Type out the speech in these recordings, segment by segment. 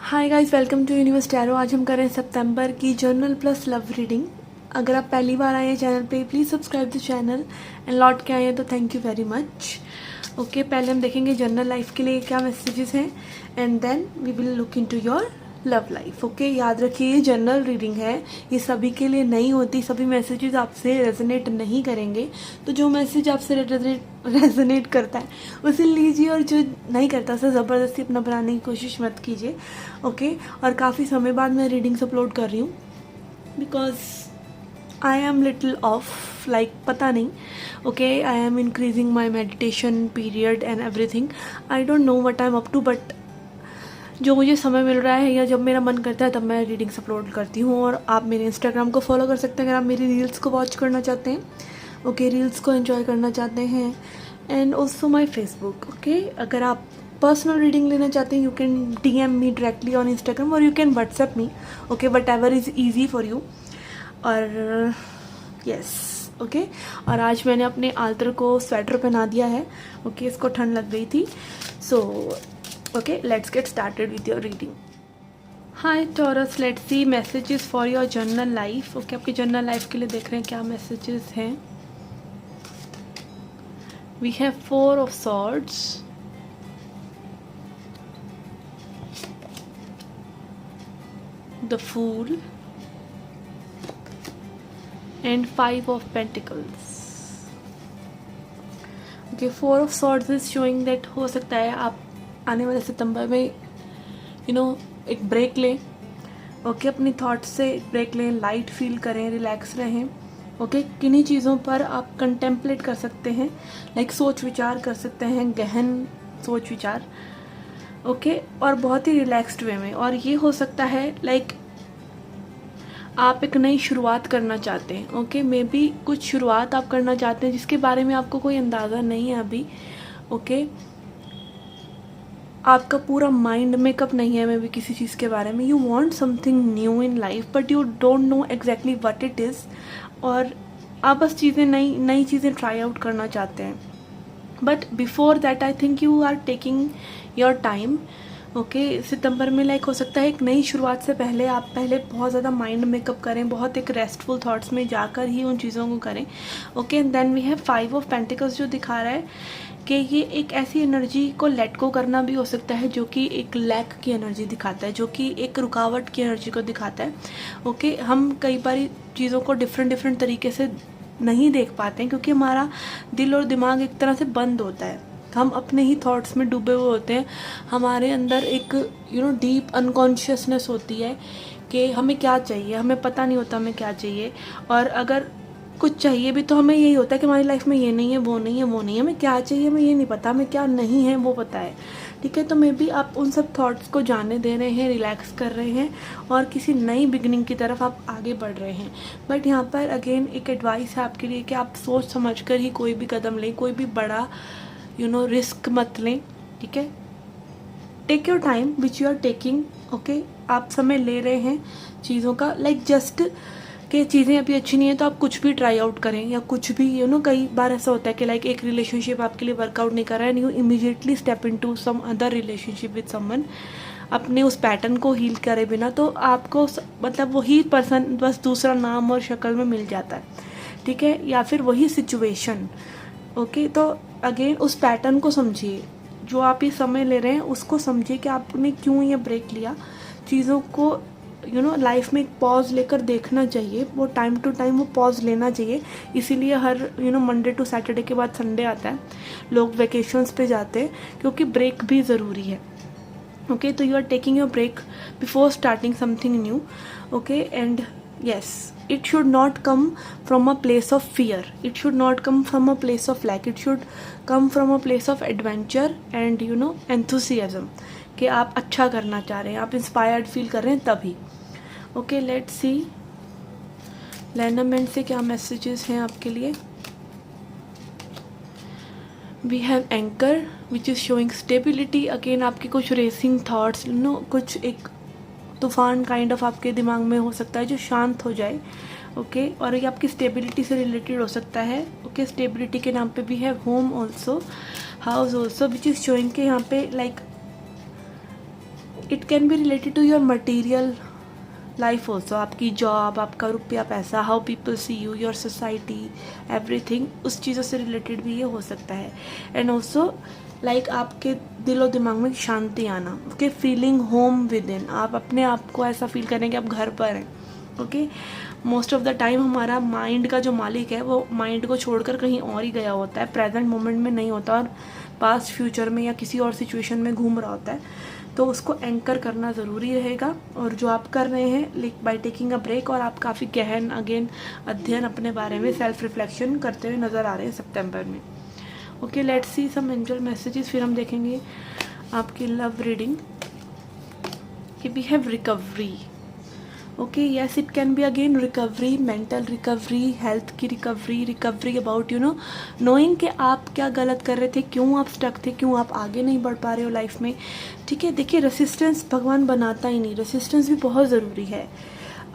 Hi guys, welcome to Universe Tarot. आज हम कर रहे हैं सितंबर की जर्नल प्लस लव रीडिंग। अगर आप पहली बार आए हैं चैनल पे, please subscribe the channel and लौट के आए हैं तो thank you very much. Okay, पहले हम देखेंगे जनरल लाइफ के लिए क्या मैसेजेस हैं and then we will look into your love life. Okay, याद रखिए ये जनरल रीडिंग है, ये सभी के लिए नहीं होती, सभी मैसेजेस आपसे रेजोनेट नहीं करेंगे। तो जो मैसेज आपसे रेजोनेट करता है उसे लीजिए और जो नहीं करता उसे ज़बरदस्ती अपना बनाने की कोशिश मत कीजिए। ओके, और काफ़ी समय बाद मैं रीडिंग्स अपलोड कर रही हूँ because I am little off, like पता नहीं। Okay, I am increasing my meditation period and everything. I don't know what I am up to, but जो मुझे समय मिल रहा है या जब मेरा मन करता है तब मैं रीडिंग्स अपलोड करती हूँ। और आप मेरे इंस्टाग्राम को फॉलो कर सकते हैं अगर आप मेरी रील्स को वॉच करना चाहते हैं। ओके, रील्स को एंजॉय करना चाहते हैं and also my Facebook. Okay, अगर आप पर्सनल रीडिंग लेना चाहते हैं you can DM me directly on Instagram और you can WhatsApp me. Okay, whatever is easy for you. और यस, ओके, और आज मैंने अपने आल्तर को स्वेटर पहना दिया है। ओके, इसको ठंड लग गई थी। So okay, let's get started with your reading. Hi Taurus, let's see messages for your general life. Okay, आपकी जर्नल लाइफ के लिए देख रहे हैं क्या मैसेजेस हैं। We have 4 of swords, the Fool, and 5 of Pentacles. Okay, 4 of Swords is showing that हो सकता है आप आने वाले सितंबर में एक ब्रेक लें। ओके, अपनी थॉट्स से एक ब्रेक लें, लाइट फील करें, रिलैक्स रहें। ओके, किन्हीं चीज़ों पर आप कंटेम्पलेट कर सकते हैं, लाइक सोच विचार कर सकते हैं, गहन सोच विचार। ओके, और बहुत ही रिलैक्स्ड वे में। और ये हो सकता है लाइक आप एक नई शुरुआत करना चाहते हैं। ओके, मे बी कुछ शुरुआत आप करना चाहते हैं जिसके बारे में आपको कोई अंदाज़ा नहीं है अभी। ओके, आपका पूरा माइंड मेकअप नहीं है मे बी किसी चीज़ के बारे में। You want something new in life but you don't know exactly what it is. और आप बस चीज़ें नई चीज़ें ट्राई आउट करना चाहते हैं। But before that I think you are taking your time. Okay, सितंबर में लाइक हो सकता है एक नई शुरुआत से पहले आप पहले बहुत ज़्यादा माइंड मेकअप करें, बहुत एक रेस्टफुल थॉट्स में जाकर ही उन चीज़ों को करें। Okay, and then we have 5 of Pentacles जो दिखा रहा है कि ये एक ऐसी एनर्जी को लेट गो करना भी हो सकता है जो कि एक लैक की एनर्जी दिखाता है, जो कि एक रुकावट की एनर्जी को दिखाता है। ओके, हम कई बार चीज़ों को डिफरेंट तरीके से नहीं देख पाते हैं क्योंकि हमारा दिल और दिमाग एक तरह से बंद होता है। हम अपने ही थॉट्स में डूबे हुए होते हैं। हमारे अंदर एक डीप अनकॉन्शियसनेस होती है कि हमें क्या चाहिए, हमें पता नहीं होता हमें क्या चाहिए। और अगर कुछ चाहिए भी तो हमें यही होता है कि हमारी लाइफ में ये नहीं है, वो नहीं है, वो नहीं है, हमें क्या चाहिए हमें ये नहीं पता, हमें क्या नहीं है वो पता है। ठीक है, तो मे बी आप उन सब थॉट्स को जाने दे रहे हैं, रिलैक्स कर रहे हैं और किसी नई बिगनिंग की तरफ आप आगे बढ़ रहे हैं। बट यहाँ पर अगेन एक एडवाइस है आपके लिए कि आप सोच समझ कर ही कोई भी कदम लें, कोई भी बड़ा रिस्क मत लें। ठीक है, take your time which you are taking. Okay, आप समय ले रहे हैं चीज़ों का, लाइक जस्ट कि चीज़ें अभी अच्छी नहीं है तो आप कुछ भी ट्राई आउट करें या कुछ भी कई बार ऐसा होता है कि लाइक एक रिलेशनशिप आपके लिए वर्कआउट नहीं कर रहा है and you immediately step into some other relationship with someone अपने उस पैटर्न को हील करे बिना। तो आपको मतलब वही पर्सन बस दूसरा नाम और शक्ल में मिल जाता है। ठीक है, या फिर वही सिचुएशन। ओके, तो अगेन उस पैटर्न को समझिए, जो आप ये समय ले रहे हैं उसको समझिए कि आपने क्यों ये ब्रेक लिया। चीज़ों को लाइफ में एक पॉज लेकर देखना चाहिए, वो टाइम टू टाइम वो पॉज लेना चाहिए। इसीलिए हर मंडे टू सैटरडे के बाद संडे आता है, लोग वेकेशंस पे जाते हैं क्योंकि ब्रेक भी ज़रूरी है। ओके, तो you are taking your break before starting something new. Okay, and yes, it should not come from a place of fear, it should not come from a place of lack, it should come from a place of adventure and enthusiasm कि आप अच्छा करना चाह रहे हैं, आप inspired feel कर रहे हैं तभी। ओके, लेट्स सी लैंडरमैन से क्या मैसेजेस हैं आपके लिए। We have anchor which is showing stability. Again आपके कुछ रेसिंग थाट्स कुछ एक तूफान काइंड ऑफ आपके दिमाग में हो सकता है जो शांत हो जाए। ओके, और ये आपकी स्टेबिलिटी से रिलेटेड हो सकता है। ओके, स्टेबिलिटी के नाम पे भी है home also, house also, which is showing के यहाँ पे like it can be related to your material life also, आपकी जॉब, आपका रुपया पैसा, how people see you, your society, everything, उस चीज़ों से रिलेटेड भी ये हो सकता है। एंड ऑल्सो लाइक आपके दिलो दिमाग में शांति आना, okay, feeling home with in, आप अपने आप को ऐसा फील करें कि आप घर पर हैं, okay. Most of the time हमारा माइंड का जो मालिक है वो माइंड को छोड़कर कहीं और ही गया होता है, प्रेजेंट मोमेंट में नहीं होता और पास्ट फ्यूचर में या किसी और सिचुएशन में घूम रहा होता है। तो उसको एंकर करना ज़रूरी रहेगा, और जो आप कर रहे हैं बाय टेकिंग अ ब्रेक, और आप काफ़ी गहन अगेन अध्ययन अपने बारे में सेल्फ रिफ्लेक्शन करते हुए नज़र आ रहे हैं सितंबर में। Okay, let's see some angel messages, फिर हम देखेंगे आपकी लव रीडिंग कि we have recovery. Okay, yes, it can be again recovery, mental recovery, health की रिकवरी, रिकवरी अबाउट नोइंग कि आप क्या गलत कर रहे थे, क्यों आप स्टक थे, क्यों आप आगे नहीं बढ़ पा रहे हो लाइफ में। ठीक है, देखिए रेसिस्टेंस भगवान बनाता ही नहीं, रेसिस्टेंस भी बहुत ज़रूरी है।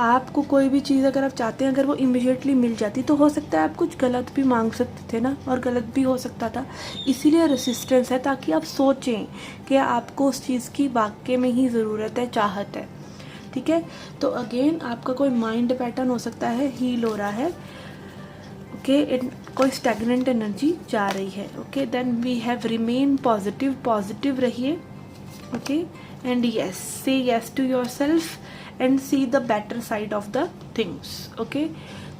आपको कोई भी चीज़ अगर आप चाहते हैं, अगर वो इमीडिएटली मिल जाती तो हो सकता है आप कुछ गलत भी मांग सकते थे ना, और गलत भी हो सकता था। इसीलिए रेसिस्टेंस है, ताकि आप सोचें कि आपको उस चीज़ की वाकई में ही ज़रूरत है, चाहत है। ठीक है, तो अगेन आपका कोई माइंड पैटर्न हो सकता है हील हो रहा है, ओके, कोई स्टैग्नेंट एनर्जी जा रही है। Okay, then we have remain positive, positive रहिए, okay, and yes, say yes to yourself and see the better side of the things. Okay,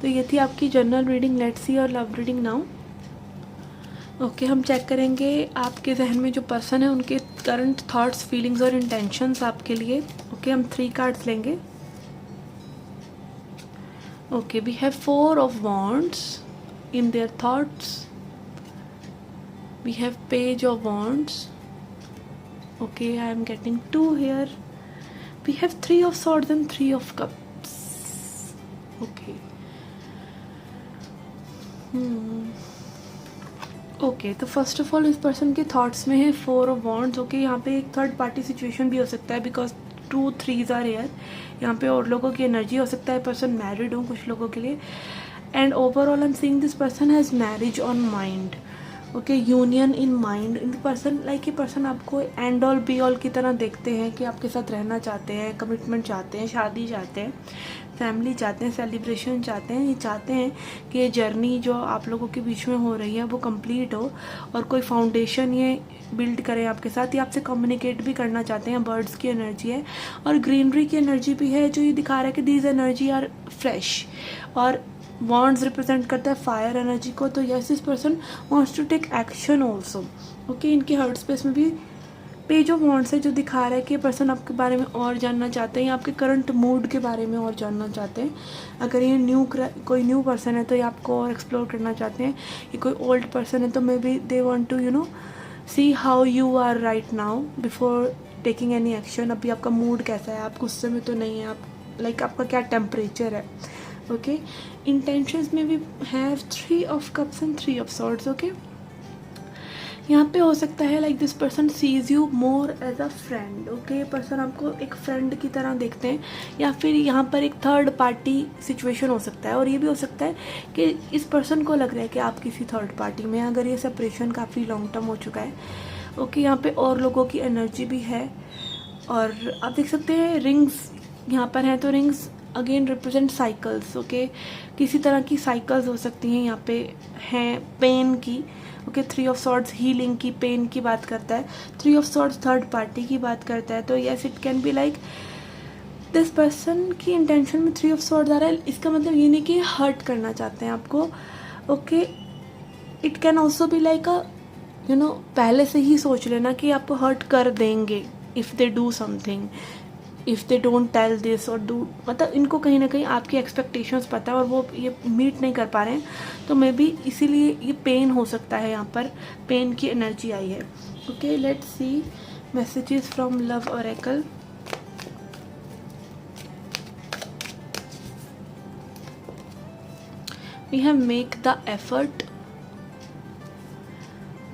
तो ये थी आपकी general reading. Let's see your love reading now. Okay, हम check करेंगे आपके जहन में जो पर्सन है उनके करंट थॉट्स, फीलिंग्स और इंटेंशंस आपके लिए। ओके, हम 3 कार्ड्स लेंगे। Okay, we have 4 of wands in their thoughts. We have page of wands. Okay, I am getting 2 here. We have 3 of swords and 3 of cups. Okay. Okay, तो first of all इस person के thoughts में है 4 of wands। Okay, यहाँ पे एक third party situation भी हो सकता है, बिकॉज 2 3s आर हियर। यहाँ पे और लोगों की एनर्जी हो सकता है, पर्सन मैरिड हो कुछ लोगों के लिए। And overall I am seeing this person has marriage on mind. Okay, union in mind. In person like ये पर्सन आपको एंड ऑल बी ऑल की तरह देखते हैं कि आपके साथ रहना चाहते हैं, कमिटमेंट चाहते हैं, शादी चाहते हैं, फैमिली चाहते हैं, सेलिब्रेशन चाहते हैं। ये चाहते हैं कि ये जर्नी जो आप लोगों के बीच में हो रही है वो कंप्लीट हो, और कोई फाउंडेशन ये बिल्ड करें आपके साथ। ये आपसे कम्युनिकेट भी करना चाहते हैं। बर्ड्स की एनर्जी है और ग्रीनरी की एनर्जी भी है, जो ये दिखा रहा है कि दीज एनर्जी आर फ्रेश। और wands रिप्रेजेंट करता है फायर एनर्जी को। तो yes, this person wants to take action also. Okay, इनके हार्ट स्पेस में भी पेज ऑफ wands है, जो दिखा रहा है कि पर्सन आपके बारे में और जानना चाहते हैं, या आपके करंट मूड के बारे में और जानना चाहते हैं। अगर ये कोई न्यू पर्सन है तो ये आपको और एक्सप्लोर करना चाहते हैं। ये कोई ओल्ड पर्सन है तो maybe they want to see how you are right now before taking any action. अभी आपका मूड कैसा है, आप गुस्से में तो नहीं है, आप आपका क्या टेम्परेचर है। ओके, इंटेंशंस में भी have 3 of cups and 3 of swords. Okay, यहाँ पे हो सकता है this person sees you more as a friend. Okay, person आपको एक फ्रेंड की तरह देखते हैं, या फिर यहाँ पर एक थर्ड पार्टी सिचुएशन हो सकता है। और ये भी हो सकता है कि इस पर्सन को लग रहा है कि आप किसी थर्ड पार्टी में, अगर ये सेपरेशन काफ़ी लॉन्ग टर्म हो चुका है। ओके, यहाँ पे और लोगों की एनर्जी भी है, और आप देख सकते हैं रिंग्स यहाँ पर हैं, तो rings again represent cycles. Okay, किसी तरह की साइकिल्स हो सकती हैं यहाँ पे हैं, पेन की। ओके, 3 ऑफ सॉर्ड्स हीलिंग की, पेन की बात करता है। 3 ऑफ सॉर्ड्स थर्ड पार्टी की बात करता है। तो yes, it can B this person की इंटेंशन में 3 ऑफ सॉर्ड्स आ रहा है। इसका मतलब ये नहीं कि हर्ट करना चाहते हैं आपको। Okay, it can also be पहले से ही सोच लेना कि आपको हर्ट कर देंगे if they do something, if they don't tell this और डू, मतलब इनको कहीं ना कहीं आपकी एक्सपेक्टेशंस पता है और वो ये मीट नहीं कर पा रहे हैं। तो मे बी इसीलिए ये पेन हो सकता है, यहाँ पर पेन की एनर्जी आई है। Okay, let's see messages from love oracle. We have make the effort,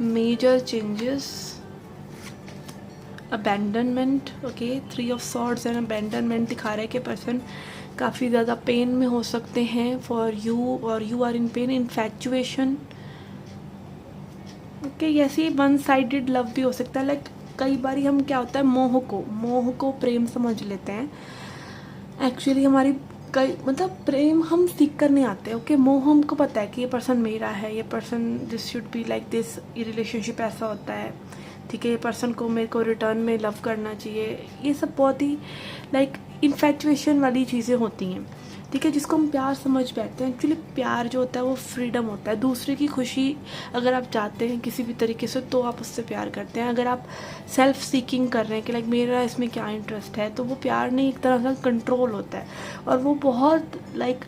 major changes, abandonment. Okay, 3 of swords and abandonment दिखा रहा है कि पर्सन काफ़ी ज़्यादा पेन में हो सकते हैं फॉर यू, और you are in pain. Infatuation. Okay, ऐसे ही वन साइडेड लव भी हो सकता है, कई बार हम क्या होता है मोह को प्रेम समझ लेते हैं। एक्चुअली हमारी कई मतलब प्रेम हम सीख कर नहीं आते। ओके, मोह हमको पता है कि ये पर्सन मेरा है, ये person this should be like this, ये रिलेशनशिप ऐसा होता है, ठीक है, ये पर्सन को मेरे को रिटर्न में लव करना चाहिए। ये सब बहुत ही लाइक इन्फैचुएशन वाली चीज़ें होती हैं, ठीक है, जिसको हम प्यार समझ बैठते हैं। एक्चुअली प्यार जो होता है वो फ्रीडम होता है। दूसरे की खुशी अगर आप चाहते हैं किसी भी तरीके से तो आप उससे प्यार करते हैं। अगर आप सेल्फ सीकिंग कर रहे हैं कि लाइक मेरा इसमें क्या इंटरेस्ट है, तो वो प्यार नहीं, एक तरह का कंट्रोल होता है। और वो बहुत लाइक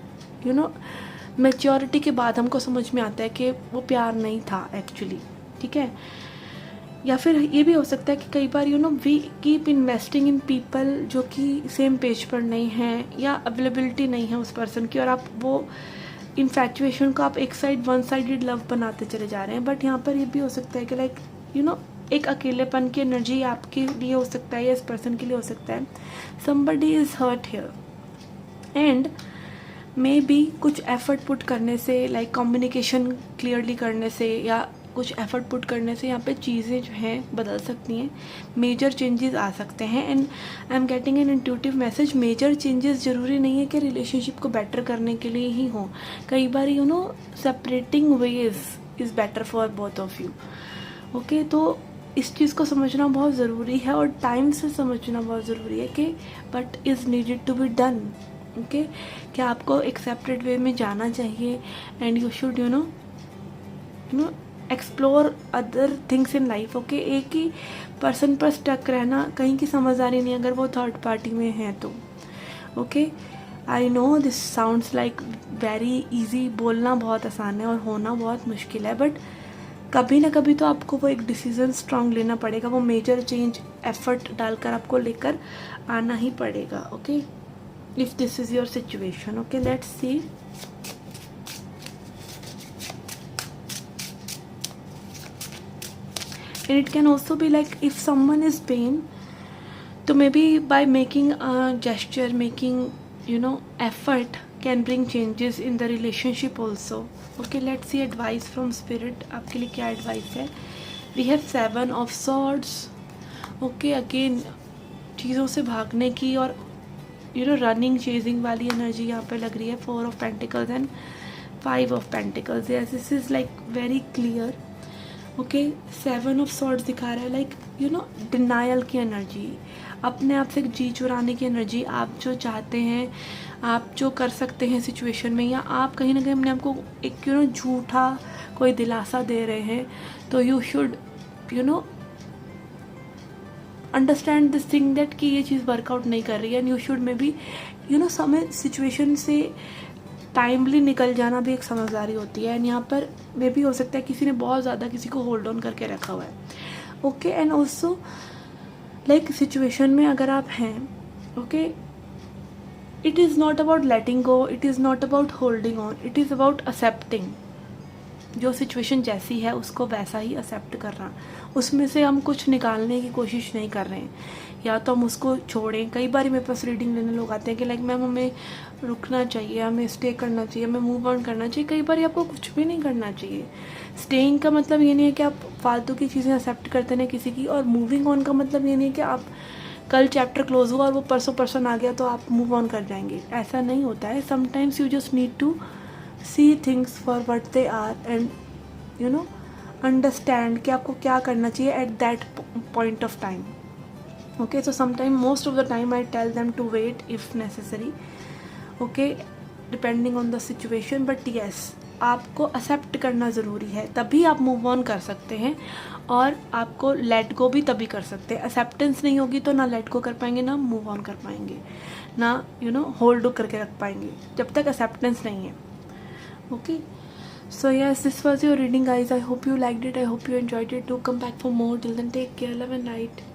मैच्योरिटी के बाद हमको समझ में आता है कि वो प्यार नहीं था एक्चुअली, ठीक है। या फिर ये भी हो सकता है कि कई बार we keep investing in people जो कि सेम पेज पर नहीं हैं या अवेलेबिलिटी नहीं है उस पर्सन की, और आप वो इन्फैक्चुएशन को आप वन साइडेड लव बनाते चले जा रहे हैं। बट यहाँ पर ये भी हो सकता है कि लाइक एक अकेलेपन की एनर्जी आपके लिए हो सकता है या इस पर्सन के लिए हो सकता है। Somebody is hurt here and maybe कुछ एफर्ट पुट करने से, लाइक कम्युनिकेशन क्लियरली करने से या कुछ एफर्ट पुट करने से यहाँ पे चीज़ें जो हैं बदल सकती हैं, मेजर चेंजेस आ सकते हैं। And I am getting an intuitive message, major changes ज़रूरी नहीं है कि रिलेशनशिप को बेटर करने के लिए ही हो। कई बार separating ways is better for both of you. Okay, तो इस चीज़ को समझना बहुत ज़रूरी है और टाइम से समझना बहुत ज़रूरी है कि but is needed to be done. Okay, क्या आपको एक सेपरेट वे में जाना चाहिए and you should explore other things in life. Okay, एक ही पर्सन पर स्टक रहना कहीं की समझदारी नहीं अगर वो थर्ड पार्टी में है तो। Okay, I know this sounds like very easy, बोलना बहुत आसान है और होना बहुत मुश्किल है, बट कभी ना कभी तो आपको वो एक डिसीज़न स्ट्रांग लेना पड़ेगा, वो मेजर चेंज एफर्ट डालकर आपको लेकर आना ही पड़ेगा। Okay, if this is your situation. Okay, let's C. And it can also be like if someone is pain, so maybe by making a gesture, making effort can bring changes in the relationship also. Okay, let's see advice from spirit. आपके लिए क्या advice है? We have 7 of swords. Okay, again चीज़ों से भागने की और running chasing वाली एनर्जी यहाँ पे लग रही है। 4 of Pentacles and 5 of Pentacles. Yes, this is like very clear. Okay, 7 of swords दिखा रहा है लाइक डिनायल की एनर्जी, अपने आप से जी चुराने की एनर्जी। आप जो चाहते हैं, आप जो कर सकते हैं सिचुएशन में, या आप कहीं ना कहीं अपने आप को एक झूठा कोई दिलासा दे रहे हैं, तो you should understand this thing that कि ये चीज़ वर्कआउट नहीं कर रही है and you should may be समय सिचुएशन से टाइमली निकल जाना भी एक समझदारी होती है। एंड यहाँ पर मे भी हो सकता है किसी ने बहुत ज़्यादा किसी को होल्ड ऑन करके रखा हुआ है। Okay, and also like situation में अगर आप हैं, okay, it is not about letting go, it is not about holding on, it is about accepting. जो सिचुएशन जैसी है उसको वैसा ही एक्सेप्ट करना, उसमें से हम कुछ निकालने की कोशिश नहीं कर रहे हैं, या तो हम उसको छोड़ें। कई बार मेरे पास रीडिंग लेने लोग आते हैं कि लाइक मैम हमें रुकना चाहिए, हमें स्टे करना चाहिए, हमें मूव ऑन करना चाहिए। कई बार आपको कुछ भी नहीं करना चाहिए। स्टेइंग का मतलब ये नहीं है कि आप फालतू की चीज़ें एक्सेप्ट करते हैं किसी की, और मूविंग ऑन का मतलब ये नहीं है कि आप कल चैप्टर क्लोज हुआ और वो परसों पर्सन आ गया तो आप मूव ऑन कर जाएंगे। ऐसा नहीं होता है। Sometimes you just need to see things for what they are and understand कि आपको क्या करना चाहिए at that point of time. Okay, so sometime most of the time I tell them to wait if necessary. Okay, depending on the situation, but yes, आपको accept करना ज़रूरी है, तभी आप move on कर सकते हैं और आपको let go भी तभी कर सकते हैं। acceptance नहीं होगी तो ना let go कर पाएंगे, ना move on कर पाएंगे, ना hold करके रख पाएंगे जब तक acceptance नहीं है। Okay, so yes, this was your reading guys. I hope you liked it, I hope you enjoyed it. Do come back for more. Till then, take care, love and light.